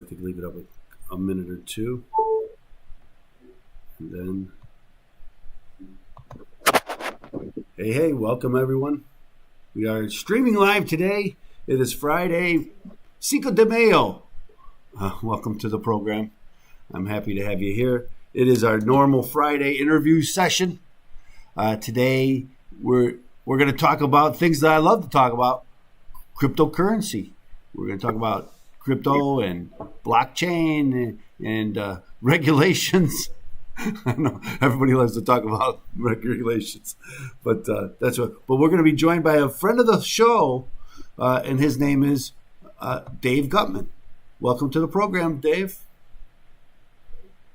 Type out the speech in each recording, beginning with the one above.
I think leave it up a minute or two. And then, hey, welcome everyone. We are streaming live today. It is Friday, Cinco de Mayo. Welcome to the program. I'm happy to have you here. It is our normal Friday interview session. Today, we're going to talk about things that I love to talk about, cryptocurrency. We're going to talk about crypto and blockchain and regulations. I know everybody loves to talk about regulations, but that's what. But we're going to be joined by a friend of the show, and his name is Dave Guttman. Welcome to the program, Dave.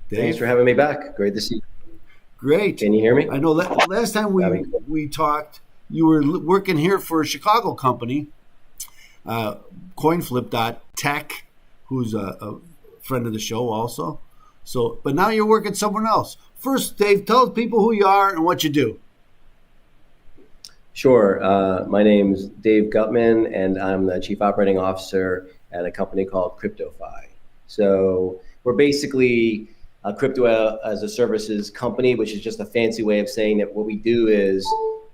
Thanks for having me back. Great to see you. Great. Can you hear me? I know last time we talked, you were working here for a Chicago company, CoinFlip.tech, who's a friend of the show also. So, but now you're working somewhere else. First, Dave, tell people who you are and what you do. Sure. My name's Dave Guttman, and I'm the Chief Operating Officer at a company called CryptoFi. So we're basically a crypto as a services company, which is just a fancy way of saying that what we do is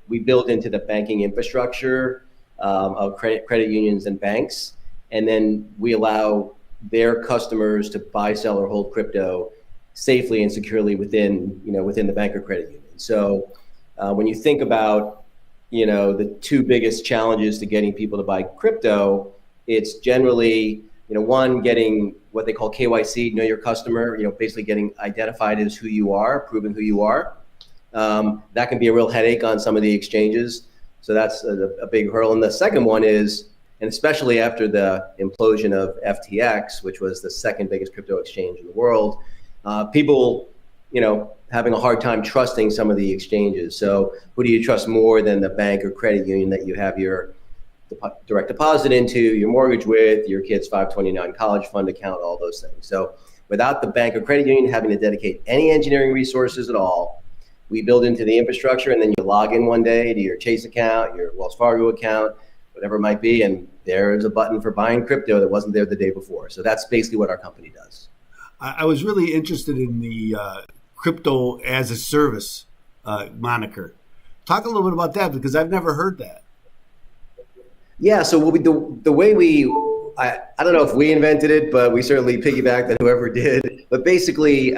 we build into the banking infrastructure of credit unions and banks, and then we allow their customers to buy, sell, or hold crypto safely and securely within the bank or credit union. So when you think about the two biggest challenges to getting people to buy crypto, it's generally one, getting what they call KYC, know your customer, basically getting identified as who you are, proving who you are. That can be a real headache on some of the exchanges. So that's a big hurdle. And the second one is, and especially after the implosion of FTX, which was the second biggest crypto exchange in the world, people, having a hard time trusting some of the exchanges. So who do you trust more than the bank or credit union that you have your direct deposit into, your mortgage with, your kid's 529 college fund account, all those things. So without the bank or credit union having to dedicate any engineering resources at all, we build into the infrastructure, and then you log in one day to your Chase account, your Wells Fargo account, whatever it might be, and there's a button for buying crypto that wasn't there the day before. So that's basically what our company does. I was really interested in the crypto as a service moniker. Talk a little bit about that, because I've never heard that. Yeah, so the way I don't know if we invented it, but we certainly piggybacked on whoever did. But basically,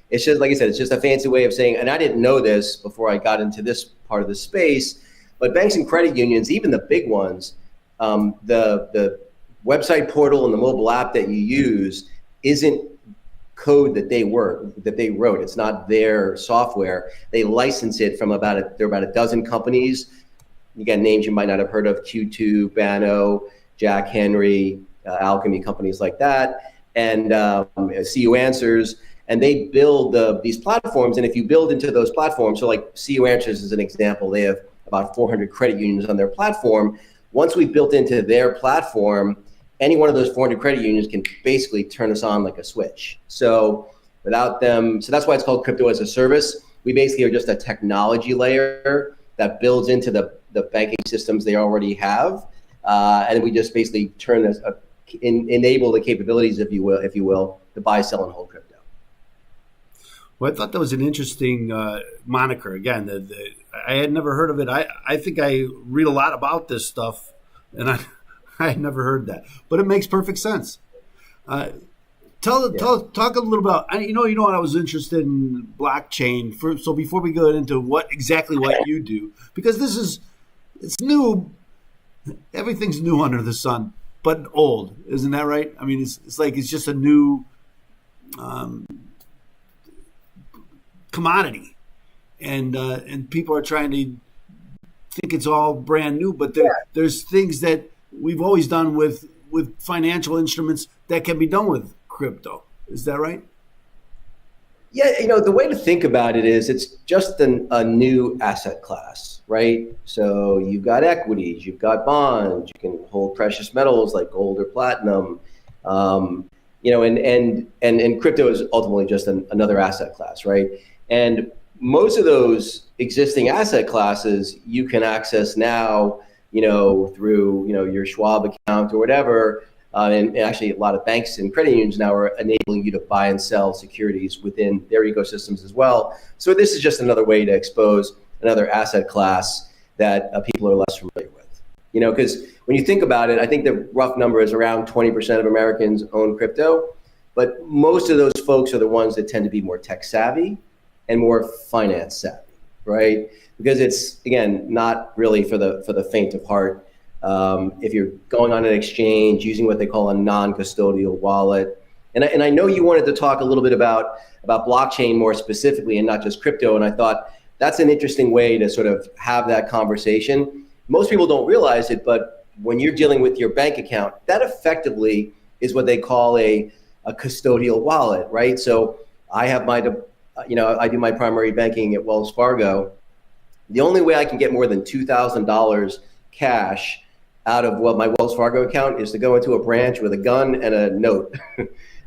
it's just, like I said, it's just a fancy way of saying, and I didn't know this before I got into this part of the space, but banks and credit unions, even the big ones, the website portal and the mobile app that you use isn't code that they wrote. It's not their software. They license it from there are about a dozen companies. You got names you might not have heard of: Q2, Banno, Jack Henry, Alchemy, companies like that, and CU Answers. And they build these platforms. And if you build into those platforms, so like CU Answers is an example, they have about 400 credit unions on their platform. Once we built into their platform, any one of those 400 credit unions can basically turn us on like a switch. So without them, so that's why it's called crypto as a service. We basically are just a technology layer that builds into the banking systems they already have, and we just basically enable the capabilities, if you will, to buy, sell, and hold crypto. Well, I thought that was an interesting moniker. Again, I had never heard of it. I think I read a lot about this stuff, and I had never heard that, but it makes perfect sense. Talk a little about. I was interested in blockchain. So before we go into what you do, because it's new. Everything's new under the sun, but old, isn't that right? I mean, it's like it's just a new commodity, and people are trying to think it's all brand new, but there's things that we've always done with financial instruments that can be done with crypto. Is that right? Yeah, the way to think about it is it's just a new asset class, right? So you've got equities, you've got bonds, you can hold precious metals like gold or platinum, and crypto is ultimately just another asset class, right? And most of those existing asset classes you can access now, through, your Schwab account or whatever, and actually a lot of banks and credit unions now are enabling you to buy and sell securities within their ecosystems as well. So this is just another way to expose another asset class that people are less familiar with. Because when you think about it, I think the rough number is around 20% of Americans own crypto, but most of those folks are the ones that tend to be more tech savvy and more finance savvy, right? Because it's, again, not really for the faint of heart. If you're going on an exchange using what they call a non-custodial wallet, and I know you wanted to talk a little bit about blockchain more specifically and not just crypto, and I thought that's an interesting way to sort of have that conversation. Most people don't realize it, but when you're dealing with your bank account, that effectively is what they call a custodial wallet, right? So I have I do my primary banking at Wells Fargo. The only way I can get more than $2,000 cash out of my Wells Fargo account is to go into a branch with a gun and a note.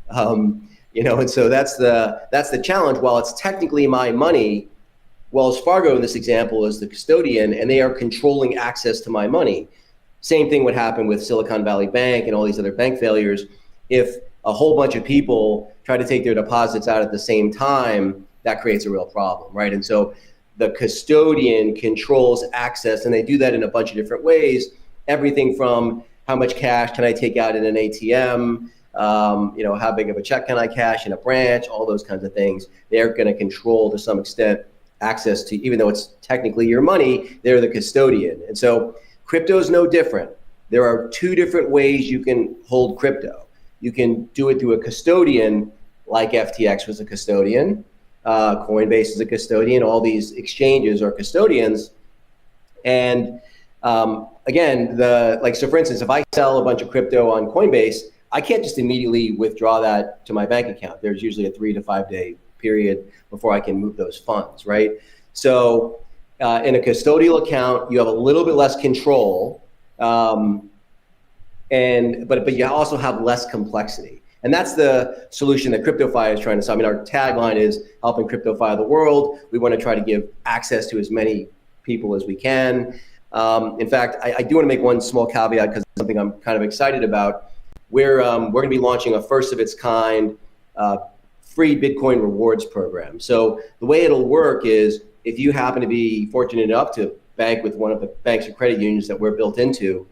And so that's the challenge. While it's technically my money, Wells Fargo in this example is the custodian, and they are controlling access to my money. Same thing would happen with Silicon Valley Bank and all these other bank failures. If a whole bunch of people try to take their deposits out at the same time, that creates a real problem, right? And so the custodian controls access, and they do that in a bunch of different ways. Everything from how much cash can I take out in an ATM, how big of a check can I cash in a branch, all those kinds of things. They're going to control to some extent access to, even though it's technically your money, they're the custodian. And so crypto is no different. There are two different ways you can hold crypto. You can do it through a custodian, like FTX was a custodian, Coinbase is a custodian, all these exchanges are custodians. And again, so for instance, if I sell a bunch of crypto on Coinbase, I can't just immediately withdraw that to my bank account. There's usually a 3 to 5 day period before I can move those funds, right? So in a custodial account, you have a little bit less control, but you also have less complexity. And that's the solution that CryptoFi is trying to solve. I mean, our tagline is helping CryptoFi the world. We want to try to give access to as many people as we can. In fact, I do want to make one small caveat because it's something I'm kind of excited about. We're going to be launching a first of its kind free Bitcoin rewards program. So the way it'll work is if you happen to be fortunate enough to bank with one of the banks or credit unions that we're built into,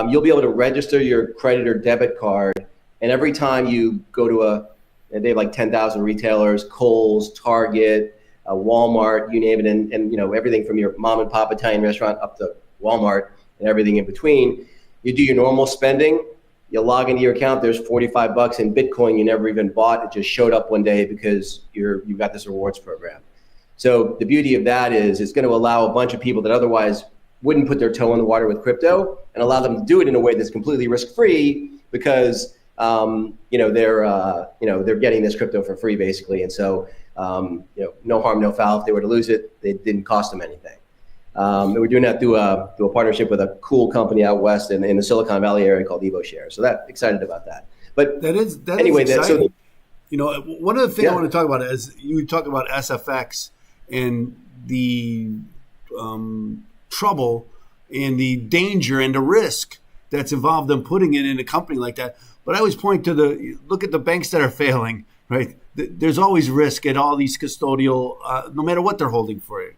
you'll be able to register your credit or debit card. And every time you go to they have like 10,000 retailers, Kohl's, Target, Walmart, you name it, and everything from your mom and pop Italian restaurant up to Walmart and everything in between. You do your normal spending. You log into your account, there's $45 in Bitcoin you never even bought. It just showed up one day because you've got this rewards program. So the beauty of that is it's going to allow a bunch of people that otherwise wouldn't put their toe in the water with crypto and allow them to do it in a way that's completely risk-free because they're getting this crypto for free basically. And so no harm, no foul. If they were to lose it, it didn't cost them anything. And we're doing that through a partnership with a cool company out west in the Silicon Valley area called EvoShare. So excited about that. But that is exciting. One of the things I want to talk about is you talk about SFX and the trouble and the danger and the risk that's involved in putting it in a company like that. But I always point to look at the banks that are failing, right? There's always risk at all these custodial, no matter what they're holding for you.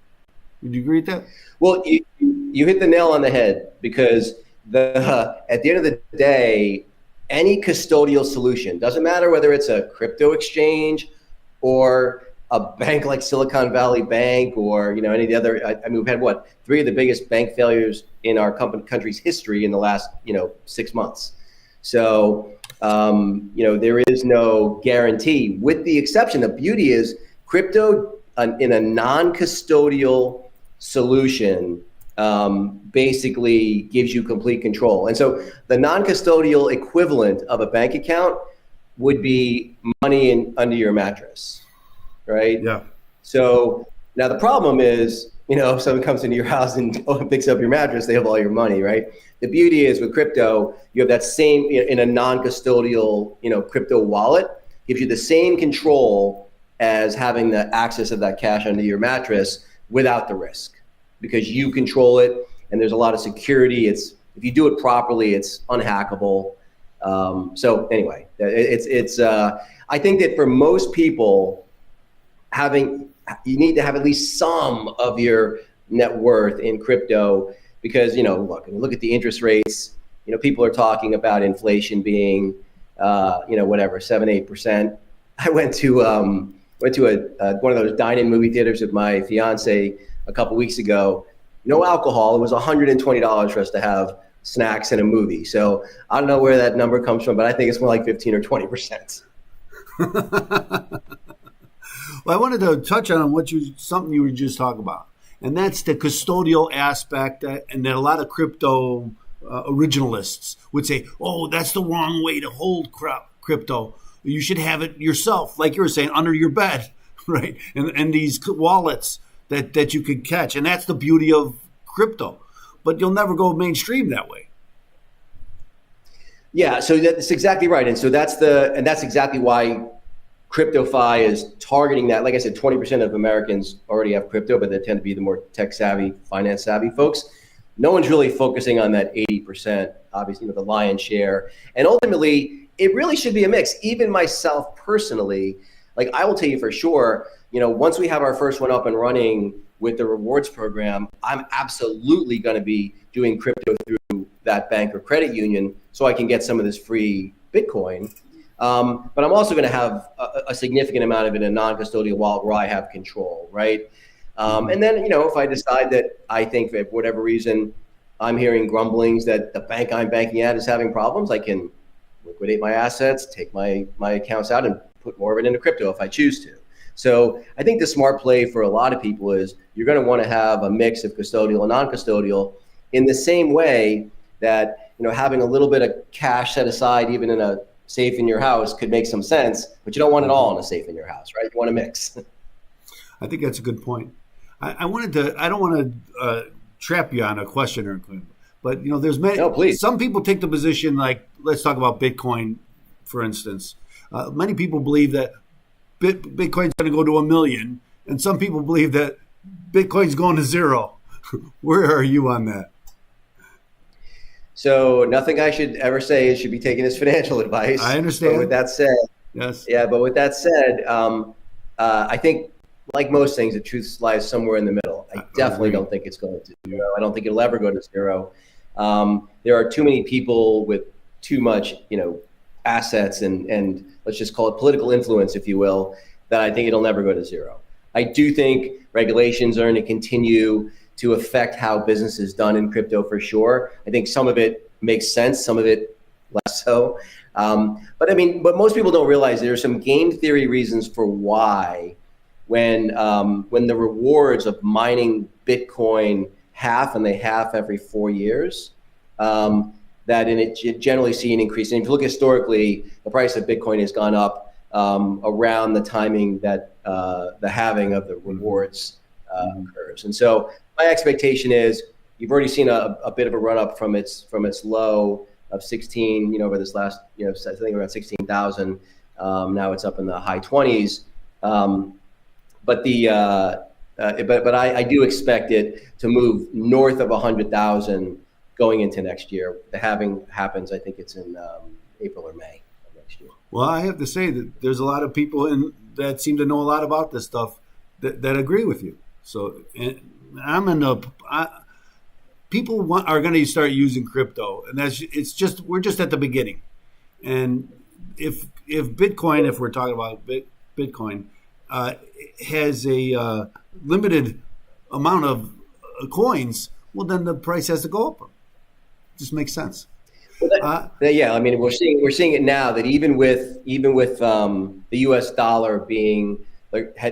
Would you agree with that? Well, you hit the nail on the head because at the end of the day, any custodial solution, doesn't matter whether it's a crypto exchange or a bank like Silicon Valley Bank or any of the other, I mean, we've had 3 of the biggest bank failures in our country's history in the last 6 months. So there is no guarantee, with the exception. The beauty is crypto in a non-custodial solution basically gives you complete control. And so the non-custodial equivalent of a bank account would be money under your mattress, right? Yeah. So now the problem is, if someone comes into your house and picks up your mattress, they have all your money, right? The beauty is with crypto, you have that same, in a non-custodial, crypto wallet, gives you the same control as having the access of that cash under your mattress without the risk, because you control it and there's a lot of security. If you do it properly, it's unhackable. So anyway, it's I think that for most people, you need to have at least some of your net worth in crypto, because look at the interest rates. People are talking about inflation being whatever 7-8%. I went to one of those dine-in movie theaters with my fiance a couple weeks ago. No alcohol. It was $120 for us to have snacks and a movie. So I don't know where that number comes from, but I think it's more like 15 or 20%. Well, I wanted to touch on something you were just talking about, and that's the custodial aspect, and that a lot of crypto originalists would say, "Oh, that's the wrong way to hold crypto. You should have it yourself, like you were saying, under your bed, right? And these wallets that you could catch, and that's the beauty of crypto. But you'll never go mainstream that way." Yeah, so that's exactly right, and so that's exactly why CryptoFi is targeting that. Like I said, 20% of Americans already have crypto, but they tend to be the more tech savvy, finance savvy folks. No one's really focusing on that 80%, obviously, the lion's share. And ultimately, it really should be a mix. Even myself personally, like I will tell you for sure, once we have our first one up and running with the rewards program, I'm absolutely going to be doing crypto through that bank or credit union so I can get some of this free Bitcoin. But I'm also going to have a significant amount of it in a non-custodial wallet where I have control, right? And then, if I decide that I think for whatever reason I'm hearing grumblings that the bank I'm banking at is having problems, I can liquidate my assets, take my accounts out, and put more of it into crypto if I choose to. So I think the smart play for a lot of people is you're going to want to have a mix of custodial and non-custodial, in the same way that having a little bit of cash set aside, even in a safe in your house, could make some sense, but you don't want it all in a safe in your house, right? You want to mix. I think that's a good point. I don't want to trap you on a question or but there's many. No, please. Some people take the position, like, let's talk about Bitcoin, for instance. Many people believe that Bitcoin's going to go to 1 million, and some people believe that Bitcoin's going to 0. Where are you on that? So nothing I should ever say should be taken as financial advice. I understand. But with that said, yes. Yeah. But with that said, I think, like most things, the truth lies somewhere in the middle. I definitely don't think it's going to 0. I don't think it'll ever go to 0. There are too many people with too much, assets and let's just call it political influence, if you will, that I think it'll never go to 0. I do think regulations are going to continue to affect how business is done in crypto for sure. I think some of it makes sense, some of it less so. But most people don't realize there are some game theory reasons for why when the rewards of mining Bitcoin half, and they half every 4 years, you generally see an increase. And if you look historically, the price of Bitcoin has gone up around the timing that the halving of the rewards occurs. And so my expectation is you've already seen a bit of a run up from its low of 16, over this last, I think around 16,000. Now it's up in the high 20s. But I do expect it to move north of 100,000 going into next year. The halving happens, I think it's in April or May of next year. Well, I have to say that there's a lot of people that seem to know a lot about this stuff that agree with you. So people are going to start using crypto, and we're just at the beginning. And if Bitcoin, if we're talking about Bitcoin, has a limited amount of coins, well, then the price has to go up. It just makes sense. Yeah, we're seeing it now that even with the U.S. dollar being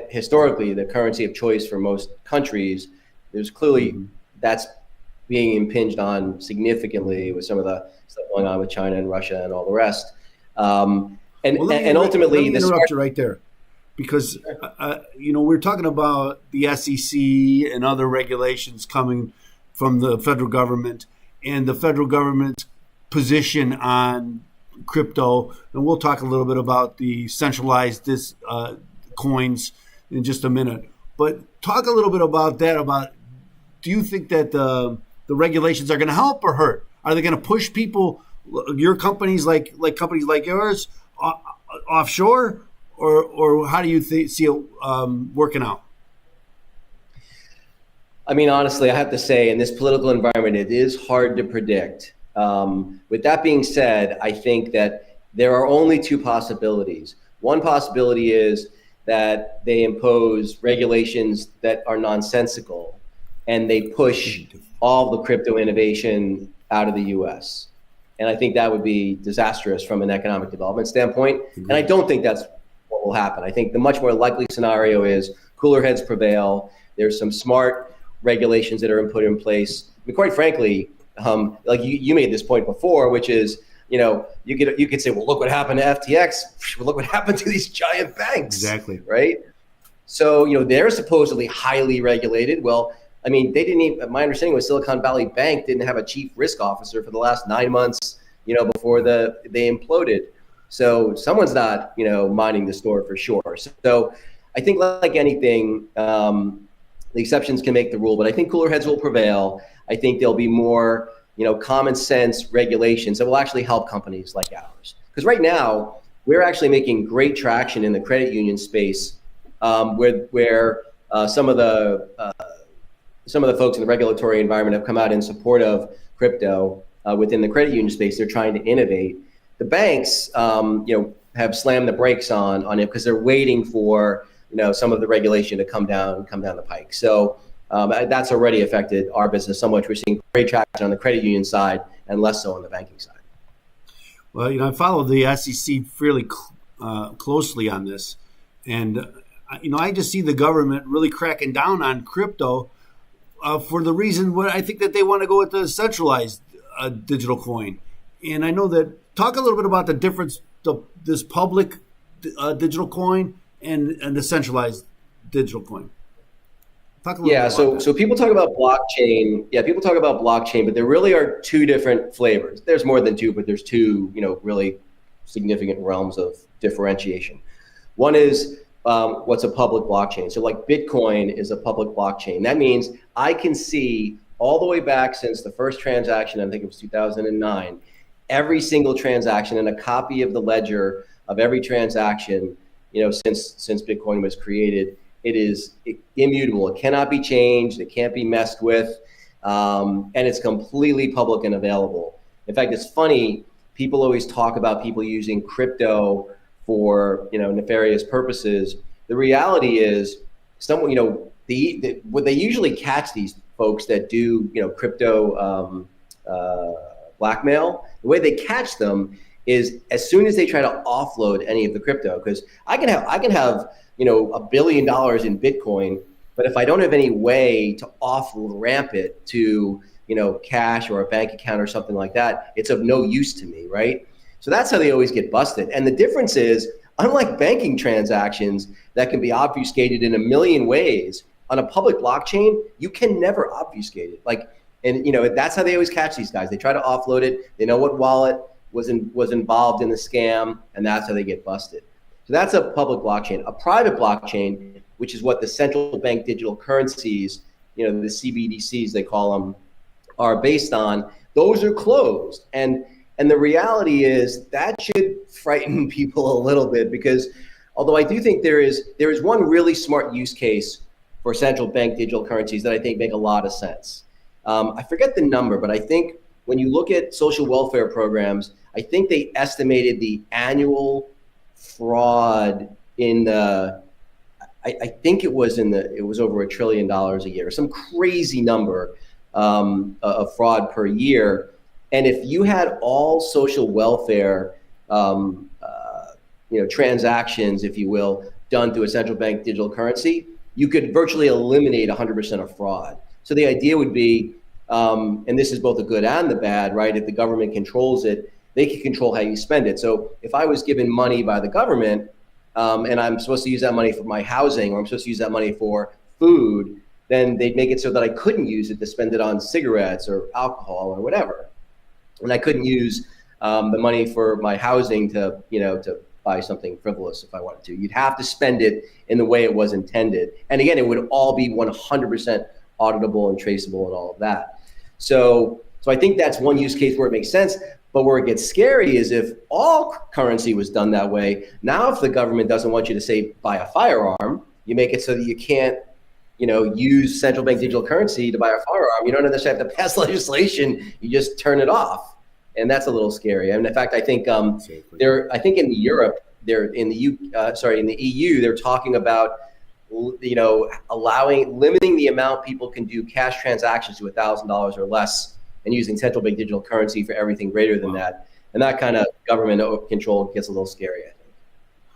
historically the currency of choice for most countries, there's clearly that's being impinged on significally with some of the stuff going on with China and Russia and all the rest. And ultimately, let me interrupt you right there, because we're talking about the SEC and other regulations coming from the federal government and the federal government's position on crypto, and we'll talk a little bit about the centralized coins in just a minute. But talk a little bit about that. Do you think that the regulations are going to help or hurt? Are they going to push people your companies like companies like yours offshore, or how do you see it working out? I mean, honestly, I have to say, in this political environment, it is hard to predict. With that being said, I think that there are only two possibilities. One possibility is that they impose regulations that are nonsensical and they push all the crypto innovation out of the US. And I think that would be disastrous from an economic development standpoint. And I don't think that's what will happen. I think the much more likely scenario is cooler heads prevail. There's some smart regulations that are put in place. I mean, quite frankly, like you made this point before, which is, you could say, well, look what happened to FTX. Look what happened to these giant banks. Exactly. Right. So, they're supposedly highly regulated. Well, I mean, they didn't even, my understanding was Silicon Valley Bank didn't have a chief risk officer for the last 9 months, before they imploded. So someone's not, minding the store for sure. So I think like anything, the exceptions can make the rule, but I think cooler heads will prevail. I think there'll be more, common sense regulations that will actually help companies like ours. Because right now, we're actually making great traction in the credit union space, where some of the folks in the regulatory environment have come out in support of crypto within the credit union space. They're trying to innovate. The banks, have slammed the brakes on it because they're waiting for some of the regulation to come down the pike. So that's already affected our business so much. We're seeing great traction on the credit union side and less so on the banking side. Well, I follow the SEC fairly closely on this, and I just see the government really cracking down on crypto for the reason I think that they want to go with the centralized digital coin. And I know that, talk a little bit about the difference, this public digital coin and the centralized digital coin. Talk a little bit about that. So people talk about blockchain. Yeah, people talk about blockchain, but there really are two different flavors. There's more than two, but there's two, really significant realms of differentiation. One is what's a public blockchain. So like Bitcoin is a public blockchain. That means I can see all the way back since the first transaction, I think it was 2009, every single transaction and a copy of the ledger of every transaction, since Bitcoin was created. It is immutable. It cannot be changed. It can't be messed with. And it's completely public and available. In fact, it's funny, people always talk about people using crypto for, nefarious purposes. The reality is, what they usually catch these folks that do, crypto blackmail, the way they catch them is as soon as they try to offload any of the crypto, because I can have $1 billion in Bitcoin, but if I don't have any way to off-ramp it to, cash or a bank account or something like that, it's of no use to me, right? So that's how they always get busted. And the difference is, unlike banking transactions that can be obfuscated in a million ways, on a public blockchain, you can never obfuscate it. And that's how they always catch these guys. They try to offload it. They know what wallet was involved in the scam, and that's how they get busted. So that's a public blockchain. A private blockchain, which is what the central bank digital currencies, the CBDCs they call them, are based on. Those are closed, and the reality is that should frighten people a little bit, because although I do think there is one really smart use case for central bank digital currencies that I think make a lot of sense. I forget the number, but I think when you look at social welfare programs, I think they estimated the annual fraud in the, I think it was over $1 trillion a year, some crazy number of fraud per year. And if you had all social welfare, transactions, if you will, done through a central bank digital currency, you could virtually eliminate 100% of fraud. So the idea would be, and this is both the good and the bad, right? If the government controls it, they can control how you spend it. So if I was given money by the government, and I'm supposed to use that money for my housing, or I'm supposed to use that money for food, then they'd make it so that I couldn't use it to spend it on cigarettes or alcohol or whatever. And I couldn't use the money for my housing to buy something frivolous if I wanted to. You'd have to spend it in the way it was intended. And again, it would all be 100% auditable and traceable and all of that. So I think that's one use case where it makes sense. But where it gets scary is if all currency was done that way. Now, if the government doesn't want you to say buy a firearm, you make it so that you can't, use central bank digital currency to buy a firearm. You don't necessarily have to pass legislation. You just turn it off, and that's a little scary. And in fact, I think in Europe, in the EU, they're talking about limiting the amount people can do cash transactions to $1,000 or less, and using central bank digital currency for everything greater than that. And that kind of government control gets a little scary, I think.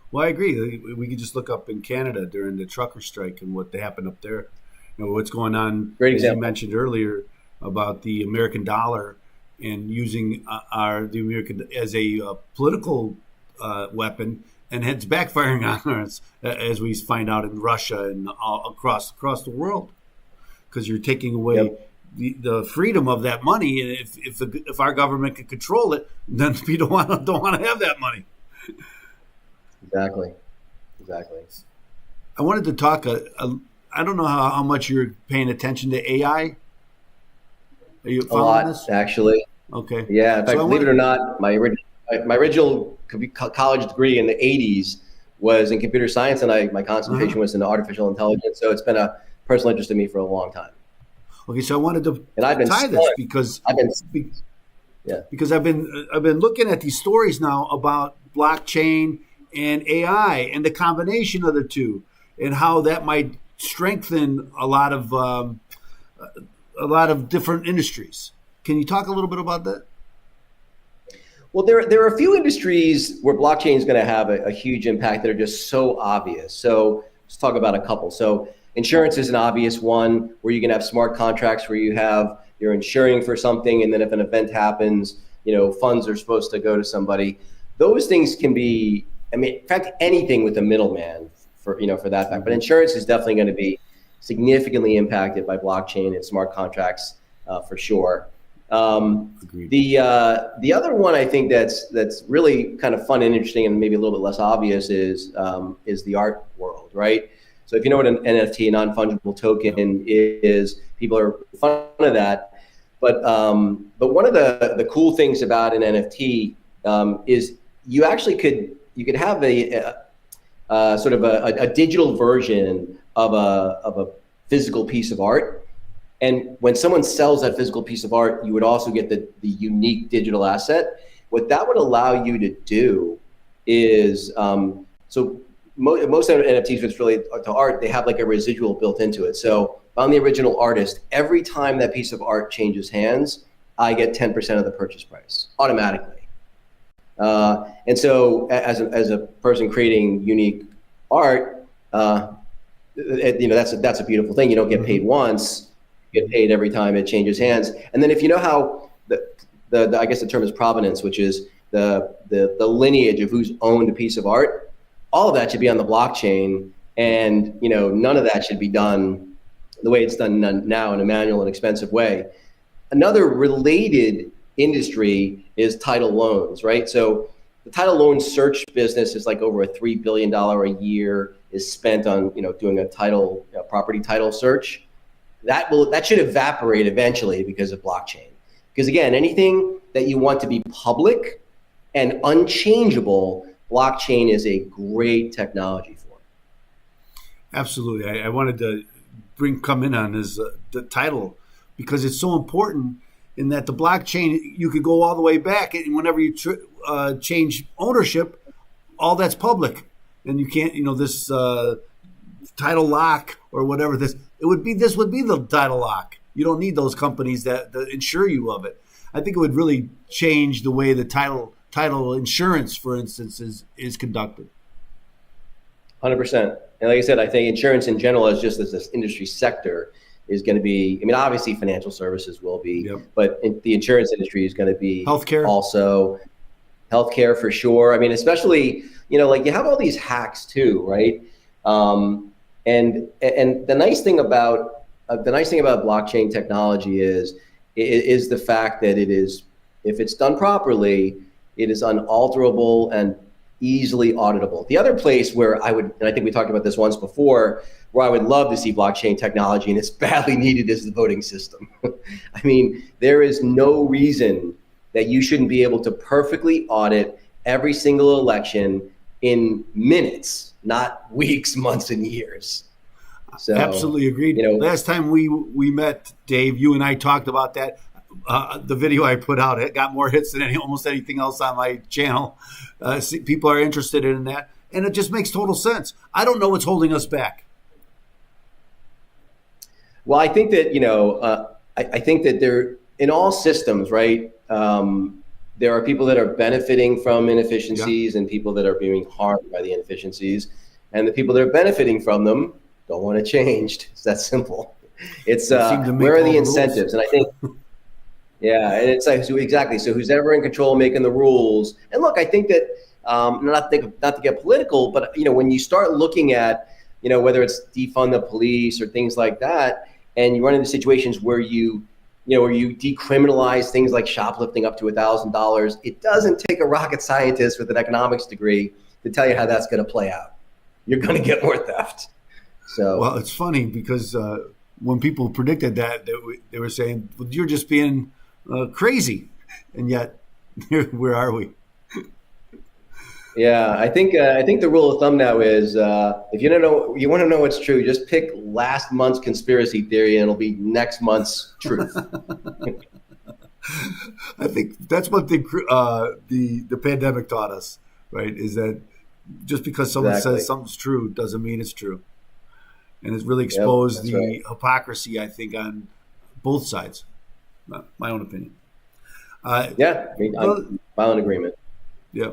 Well, I agree. We could just look up in Canada during the trucker strike and what happened up there. What's going on, Great as example. you mentioned earlier, about the American dollar and using the American as a political weapon, and it's backfiring on us, as we find out in Russia and all across the world, because you're taking away the freedom of that money. And if our government can control it, then people don't want to have that money. Exactly. I wanted to talk. I don't know how much you're paying attention to AI. Are you following this? Actually. Okay. Yeah. In fact, believe it or not, my original college degree in the '80s was in computer science, and my concentration was in artificial intelligence. So it's been a personal interest in me for a long time. Okay, so I wanted to tie this because I've been looking at these stories now about blockchain and AI and the combination of the two, and how that might strengthen a lot of different industries. Can you talk a little bit about that? Well, there are a few industries where blockchain is going to have a huge impact that are just so obvious. So let's talk about a couple. So insurance is an obvious one, where you can have smart contracts where you're insuring for something, and then if an event happens, funds are supposed to go to somebody. Those things can be, in fact, anything with a middleman for that fact. But insurance is definitely going to be significantly impacted by blockchain and smart contracts for sure. The other one I think that's really kind of fun and interesting and maybe a little bit less obvious is the art world, right? So if you know what an NFT, a non-fungible token, is, people are fun of that. But one of the cool things about an NFT is you actually could have a sort of a digital version of a physical piece of art. And when someone sells that physical piece of art, you would also get the unique digital asset. What that would allow you to do is, most NFTs, which relate to art, they have like a residual built into it. So if I'm the original artist, every time that piece of art changes hands, I get 10% of the purchase price automatically. And so as a person creating unique art, that's a beautiful thing. You don't get paid once. Get paid every time it changes hands. And then if you know how I guess the term is provenance, which is the lineage of who's owned a piece of art, all of that should be on the blockchain, and none of that should be done the way it's done now in a manual and expensive way. Another related industry is title loans, right? So the title loan search business is like over $3 billion a year is spent on doing a property title search. That should evaporate eventually because of blockchain. Because again, anything that you want to be public and unchangeable, blockchain is a great technology for. Absolutely. I wanted to come in on this the title, because it's so important in that the blockchain, you could go all the way back, and whenever you change ownership, all that's public, and you can't, this title lock or whatever this would be the title lock. You don't need those companies that insure you of it. I think it would really change the way the title insurance, for instance, is conducted. 100%. And like I said, I think insurance in general, as this industry sector, is going to be, obviously financial services will be, but the insurance industry is going to be healthcare also. Healthcare for sure. Especially, like you have all these hacks too, right? And the nice thing about blockchain technology is the fact that it is, if it's done properly, it is unalterable and easily auditable. The other place where I would, and I think we talked about this once before, where I would love to see blockchain technology, and it's badly needed, is the voting system. There is no reason that you shouldn't be able to perfectly audit every single election in minutes, not weeks, months, and years. So, absolutely agreed. Last time we met, Dave, you and I talked about that. The video I put out, it got more hits than almost anything else on my channel. People are interested in that, and it just makes total sense. I don't know what's holding us back. Well, I think that I think that there, in all systems, right? There are people that are benefiting from inefficiencies and people that are being harmed by the inefficiencies, and the people that are benefiting from them don't want to change. It's that simple. It's where are the incentives? And I think, and it's like, exactly. So who's ever in control making the rules? And look, I think that not to get political, but when you start looking at whether it's defund the police or things like that, and you run into situations where you decriminalize things like shoplifting up to $1,000, it doesn't take a rocket scientist with an economics degree to tell you how that's going to play out. You're going to get more theft. So, well, it's funny because when people predicted that, they were saying, well, you're just being crazy. And yet, where are we? Yeah, I think the rule of thumb now is if you want to know what's true, just pick last month's conspiracy theory and it'll be next month's truth. I think that's what the pandemic taught us, right? Is that just because someone says something's true doesn't mean it's true. And it's really exposed the hypocrisy, I think, on both sides. My own opinion. I'm my own agreement. Yeah.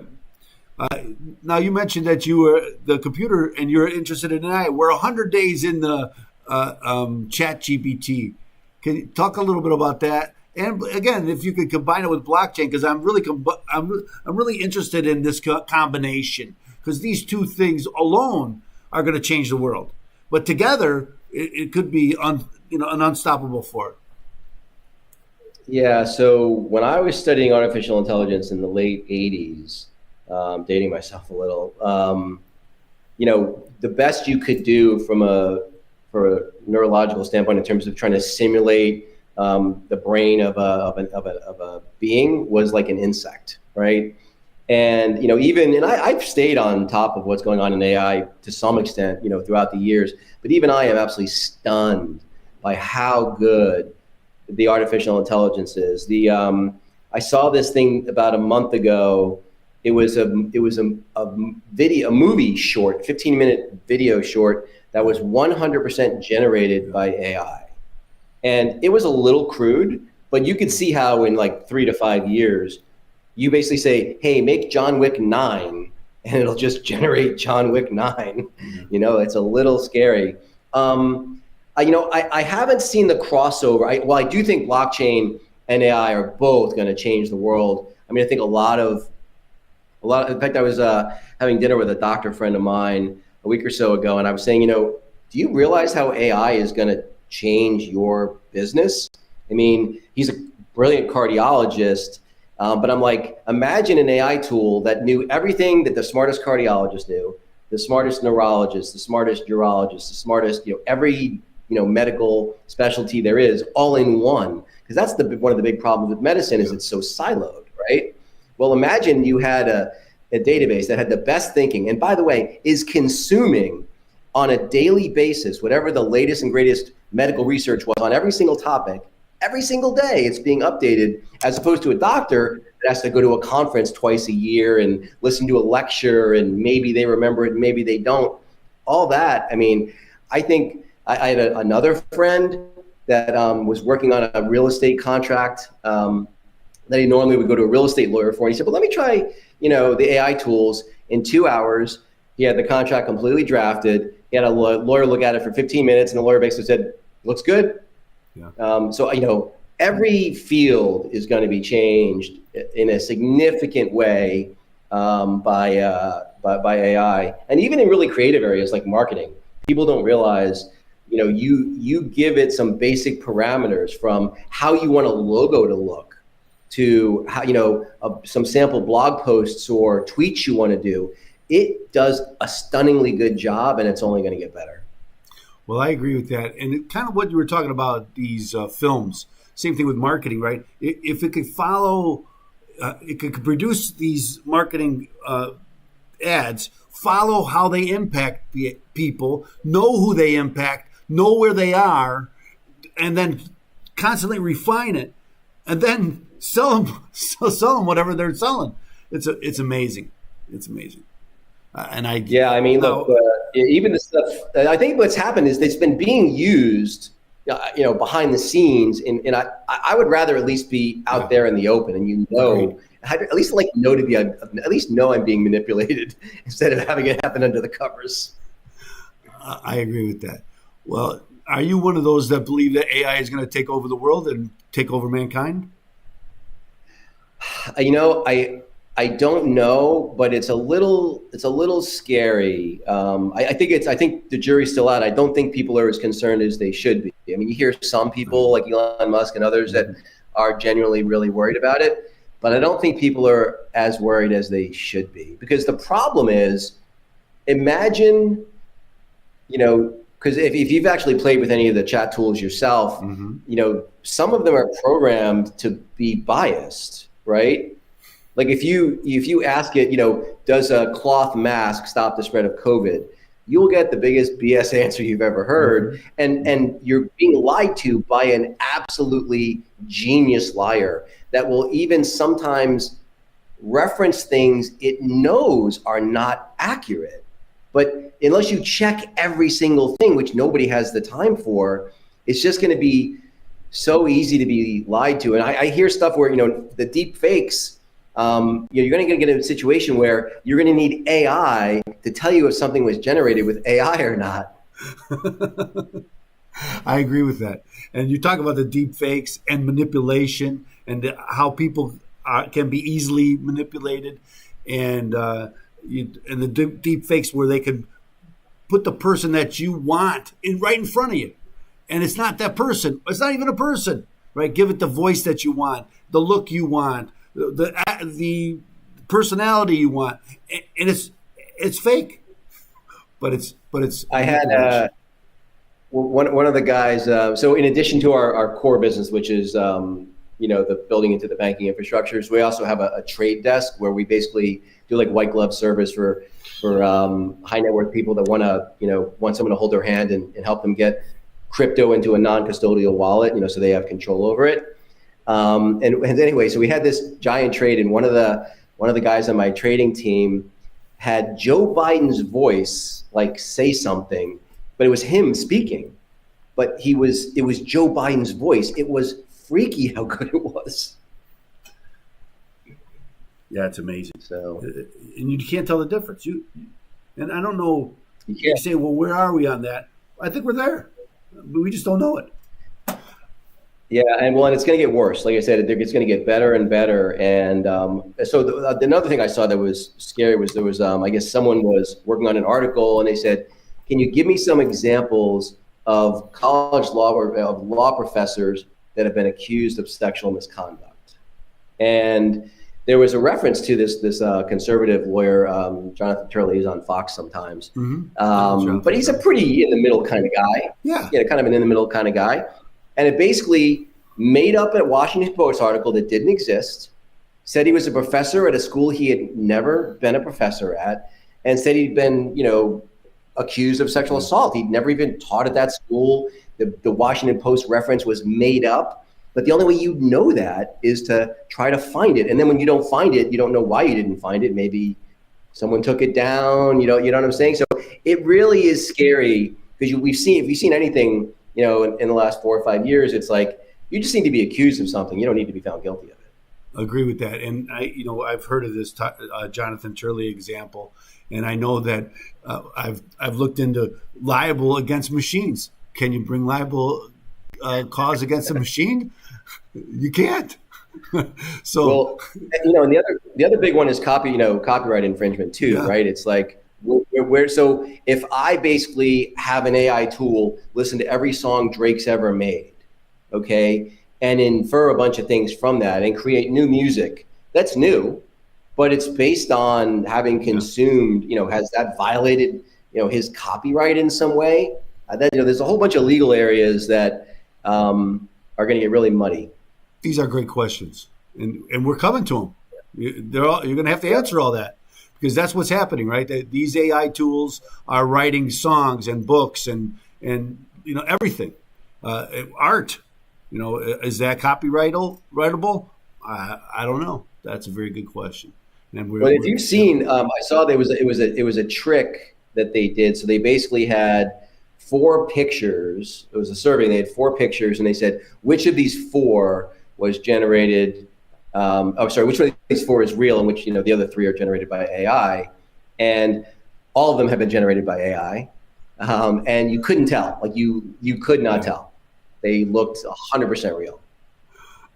Now you mentioned that you were the computer and you're interested in AI. We're 100 days in the Chat GPT. Can you talk a little bit about that? And again, if you could combine it with blockchain, because I'm really interested in this combination, because these two things alone are going to change the world, but together it could be an unstoppable force. Yeah. So when I was studying artificial intelligence in the late 80s. Dating myself a little, the best you could do for a neurological standpoint in terms of trying to simulate the brain of a being was like an insect, right? And I've stayed on top of what's going on in AI to some extent, throughout the years. But even I am absolutely stunned by how good the artificial intelligence is. I saw this thing about a month ago. It was a movie short, 15-minute video short that was 100% generated by AI. And it was a little crude, but you could see how in like 3 to 5 years, you basically say, hey, make John Wick 9, and it'll just generate John Wick 9. Mm-hmm. It's a little scary. I haven't seen the crossover. I do think blockchain and AI are both going to change the world. I think in fact, I was having dinner with a doctor friend of mine a week or so ago, and I was saying, do you realize how AI is going to change your business? He's a brilliant cardiologist, but I'm like, imagine an AI tool that knew everything that the smartest cardiologist knew, the smartest neurologist, the smartest urologist, the smartest, every, medical specialty there is, all in one. Because that's one of the big problems with medicine is it's so siloed, right? Well, imagine you had a database that had the best thinking, and by the way, is consuming on a daily basis whatever the latest and greatest medical research was on every single topic. Every single day it's being updated, as opposed to a doctor that has to go to a conference twice a year and listen to a lecture, and maybe they remember it, maybe they don't. All that, I think I had another friend that was working on a real estate contract that he normally would go to a real estate lawyer for. And he said, well, let me try, the AI tools. In 2 hours, he had the contract completely drafted. He had a lawyer look at it for 15 minutes, and the lawyer basically said, looks good. Yeah. So every field is going to be changed in a significant way by AI. And even in really creative areas like marketing, people don't realize, you give it some basic parameters from how you want a logo to look, to how, some sample blog posts or tweets you want to do. It does a stunningly good job, and it's only going to get better. Well, I agree with that. And kind of what you were talking about, these films, same thing with marketing, right? If it could follow it could produce these marketing ads, follow how they impact people, know who they impact, know where they are, and then constantly refine it, and then sell them whatever they're selling. It's amazing. It's amazing. Look, even the stuff. I think what's happened is it's been being used, behind the scenes, and I would rather at least be out there in the open, and I'd at least know I'm being manipulated instead of having it happen under the covers. I agree with that. Well, are you one of those that believe that AI is going to take over the world and take over mankind? I don't know, but it's a little scary. I think the jury's still out. I don't think people are as concerned as they should be. I mean, you hear some people like Elon Musk and others that are genuinely really worried about it, but I don't think people are as worried as they should be. Because the problem is, imagine, because if you've actually played with any of the chat tools yourself, some of them are programmed to be biased, right? Like if you ask it, does a cloth mask stop the spread of COVID? You'll get the biggest BS answer you've ever heard. And you're being lied to by an absolutely genius liar that will even sometimes reference things it knows are not accurate. But unless you check every single thing, which nobody has the time for, it's just going to be so easy to be lied to. And I hear stuff where, the deep fakes, you're going to get in a situation where you're going to need AI to tell you if something was generated with AI or not. I agree with that. And you talk about the deep fakes and manipulation and how people can be easily manipulated, and the deep fakes where they can put the person that you want right in front of you. And it's not that person. It's not even a person, right? Give it the voice that you want, the look you want, the personality you want, and it's fake, but it's. I had one of the guys. So in addition to our core business, which is the building into the banking infrastructures, we also have a trade desk where we basically do like white glove service for high net worth people that want someone to hold their hand and help them get crypto into a non-custodial wallet, so they have control over it. And anyway, so we had this giant trade, and one of the guys on my trading team had Joe Biden's voice say something, but it was him speaking. But it was Joe Biden's voice. It was freaky how good it was. Yeah, it's amazing. So, and you can't tell the difference. And I don't know. You say, well, where are we on that? I think we're there, but we just don't know it. Yeah, and it's going to get worse. Like I said, it's going to get better and better. And so another thing I saw that was scary was there was, I guess someone was working on an article and they said, can you give me some examples of college law or of law professors that have been accused of sexual misconduct? And there was a reference to this conservative lawyer, Jonathan Turley, who's on Fox sometimes. But he's a pretty in the middle kind of guy. Yeah, kind of an in the middle kind of guy. And it basically made up a Washington Post article that didn't exist, said he was a professor at a school he had never been a professor at, and said he'd been, accused of sexual assault. He'd never even taught at that school. The Washington Post reference was made up. But the only way you know that is to try to find it. And then when you don't find it, you don't know why you didn't find it. Maybe someone took it down, you know what I'm saying? So it really is scary because if you've seen anything, in the last 4 or 5 years, it's like you just need to be accused of something. You don't need to be found guilty of it. Agree with that. And I've heard of this Jonathan Turley example, and I know that I've looked into libel against machines. Can you bring libel cause against a machine? You can't. So, and the other big one is copyright infringement too, right? It's like so if I basically have an AI tool listen to every song Drake's ever made, okay, and infer a bunch of things from that and create new music that's new, but it's based on having consumed, has that violated, his copyright in some way? There's a whole bunch of legal areas that are going to get really muddy. These are great questions, and we're coming to them. You're going to have to answer all that, because that's what's happening, right? These AI tools are writing songs and books and everything, art. Is that copyrightable? I don't know. That's a very good question. Well, if you've seen, I saw it was a trick that they did. So they basically had 4 pictures. It was a survey. They had 4 pictures, and they said which of these 4 was generated. Which one of these 4 is real, and which the other 3 are generated by AI, and all of them have been generated by AI, and you couldn't tell. Like you could not tell. They looked 100% real.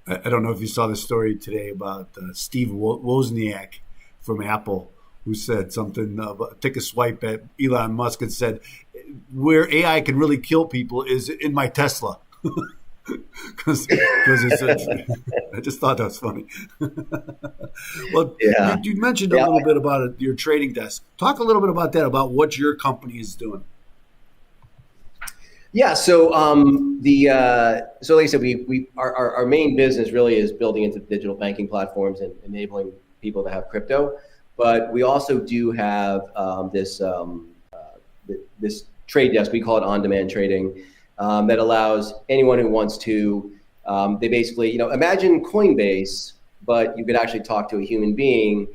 I don't know if you saw the story today about Steve Wozniak from Apple, who said something, took a swipe at Elon Musk and said, where AI can really kill people is in my Tesla. Because I just thought that was funny. Well, yeah. you mentioned a little bit about your trading desk. Talk a little bit about that, about what your company is doing. Yeah, so so like I said, our main business really is building into digital banking platforms and enabling people to have crypto. But we also do have this trade desk. We call it on-demand trading, that allows anyone who wants to. They basically, imagine Coinbase, but you could actually talk to a human being,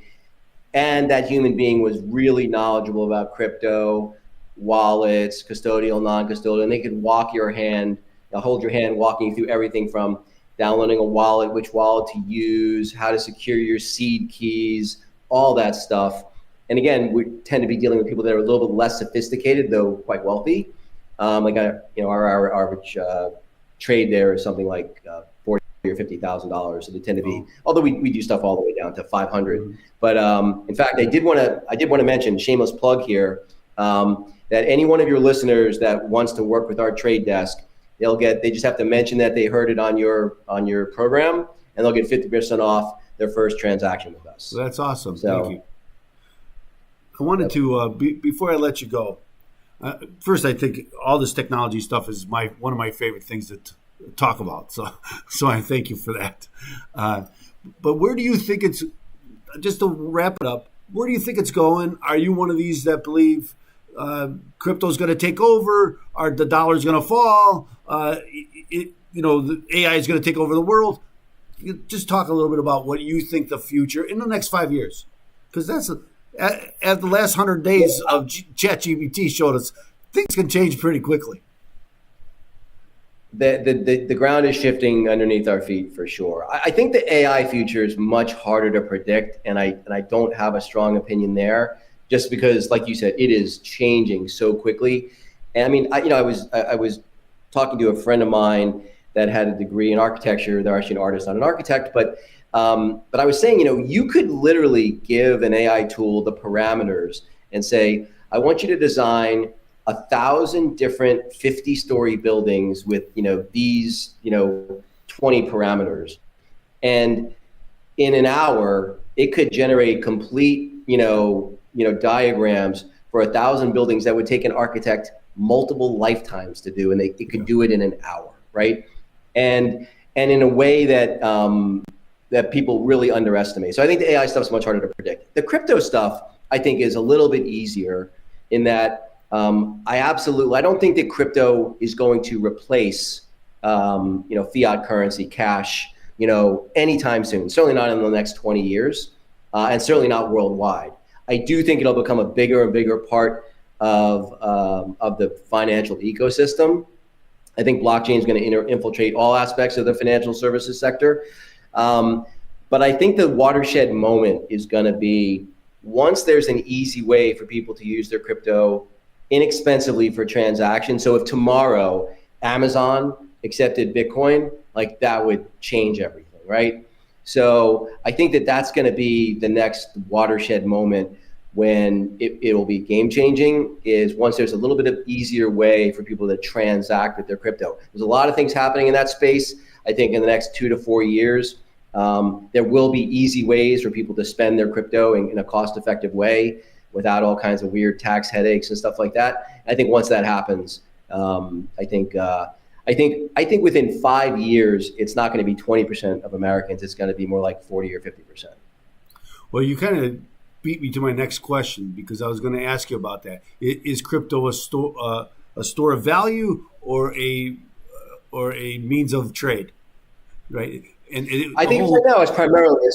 and that human being was really knowledgeable about crypto, wallets, custodial, non-custodial, and they could hold your hand, walking you through everything from downloading a wallet, which wallet to use, how to secure your seed keys, all that stuff. And again, we tend to be dealing with people that are a little bit less sophisticated, though quite wealthy. Our average trade there is something like $40,000 or $50,000. So they tend to be, although we do stuff all the way down to 500. Mm-hmm. But in fact, I did want to mention, shameless plug here, that any one of your listeners that wants to work with our trade desk, they just have to mention that they heard it on your program, and they'll get 50% off their first transaction with us. Well, that's awesome. Thank you. I wanted to, before I let you go, first, I think all this technology stuff is one of my favorite things to talk about. So I thank you for that. But where do you think it's, just to wrap it up, where do you think it's going? Are you one of these that believe crypto's going to take over? Or the dollar's going to fall? The AI is going to take over the world? Just talk a little bit about what you think the future in the next 5 years, because that's at the last 100 days of ChatGPT showed us things can change pretty quickly. The ground is shifting underneath our feet for sure. I think the AI future is much harder to predict, and I don't have a strong opinion there, just because, like you said, it is changing so quickly. And I mean, I was talking to a friend of mine that had a degree in architecture. They're actually an artist, not an architect, but I was saying, you could literally give an AI tool the parameters and say, I want you to design 1,000 different 50-story buildings with, these, 20 parameters. And in an hour, it could generate complete, diagrams for 1,000 buildings that would take an architect multiple lifetimes to do, and it could do it in an hour, right? And in a way that that people really underestimate. So I think the AI stuff is much harder to predict. The crypto stuff, I think, is a little bit easier in that I don't think that crypto is going to replace fiat currency, cash, anytime soon. Certainly not in the next 20 years, and certainly not worldwide. I do think it'll become a bigger and bigger part of the financial ecosystem. I think blockchain is going to infiltrate all aspects of the financial services sector. But I think the watershed moment is going to be once there's an easy way for people to use their crypto inexpensively for transactions. So if tomorrow Amazon accepted Bitcoin, like that would change everything, right? So I think that that's going to be the next watershed moment when it will be game changing, is once there's a little bit of easier way for people to transact with their crypto. There's a lot of things happening in that space. I think in the next 2 to 4 years, there will be easy ways for people to spend their crypto in a cost-effective way without all kinds of weird tax headaches and stuff like that. I think once that happens, I think within 5 years, it's not going to be 20% of Americans. It's going to be more like 40 or 50%. Well, you kind of beat me to my next question because I was going to ask you about that. Is crypto a store of value or a means of trade, right? And I think right now it's primarily.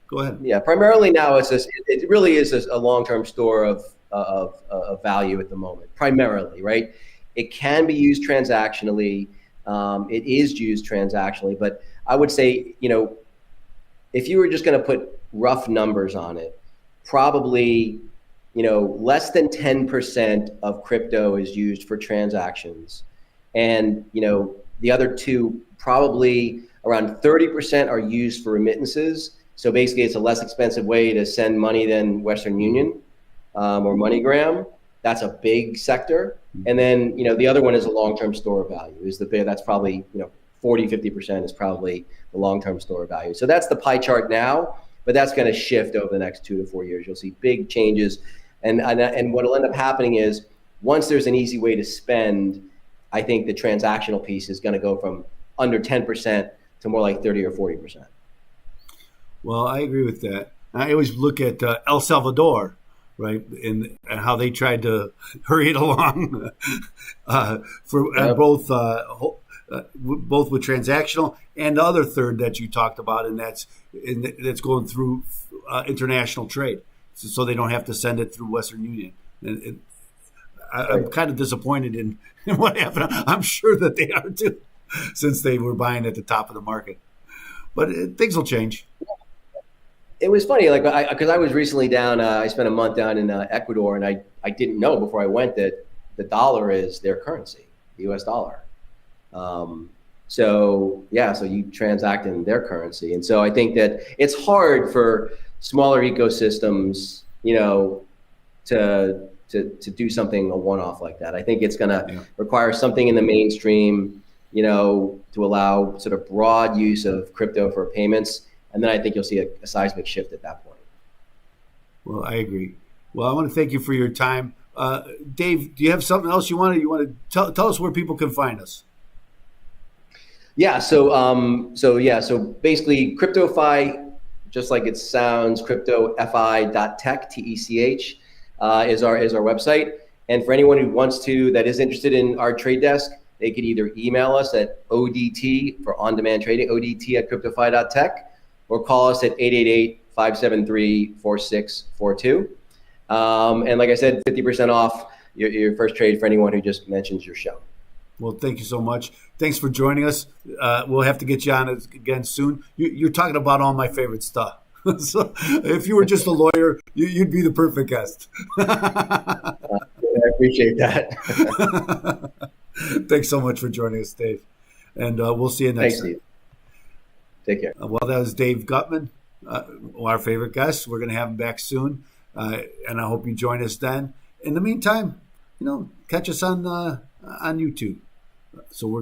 Go ahead. Yeah, primarily now it really is a long-term store of value at the moment. Primarily, right? It can be used transactionally. It is used transactionally, but I would say, if you were just going to put rough numbers on it, probably, less than 10% of crypto is used for transactions, and the other two, probably around 30%, are used for remittances. So basically, it's a less expensive way to send money than Western Union or MoneyGram. That's a big sector. And then, the other one is a long-term store of value. That's probably, 40-50% is probably the long-term store of value. So that's the pie chart now, but that's going to shift over the next 2 to 4 years. You'll see big changes. And what will end up happening is, once there's an easy way to spend, I think the transactional piece is going to go from under 10% to more like 30 or 40%. Well, I agree with that. I always look at El Salvador, right, and how they tried to hurry it along both with transactional and the other third that you talked about, and that's going through international trade, so they don't have to send it through Western Union. And I'm kind of disappointed in what happened. I'm sure that they are too, since they were buying at the top of the market. But things will change. It was funny, because I was recently down. I spent a month down in Ecuador, and I didn't know before I went that the dollar is their currency, the U.S. dollar. So you transact in their currency, and so I think that it's hard for smaller ecosystems, to do something a one-off like that. I think it's going to require something in the mainstream, to allow sort of broad use of crypto for payments. And then I think you'll see a seismic shift at that point. Well, I agree. Well, I want to thank you for your time. Dave, do you have something else you want to tell us where people can find us? Yeah. So basically CryptoFi, just like it sounds, CryptoFi.tech, TECH, is our website. And for anyone who wants that is interested in our trade desk, they could either email us at ODT for on-demand trading, ODT@CryptoFi.tech, or call us at 888-573-4642. And like I said, 50% off your first trade for anyone who just mentions your show. Well, thank you so much. Thanks for joining us. We'll have to get you on again soon. You're talking about all my favorite stuff. So if you were just a lawyer, you'd be the perfect guest. I appreciate that. Thanks so much for joining us, Dave. And we'll see you next time. Thanks, Steve. Take care. Well, that was Dave Guttman, our favorite guest. We're going to have him back soon, and I hope you join us then. In the meantime, catch us on YouTube. So we're going to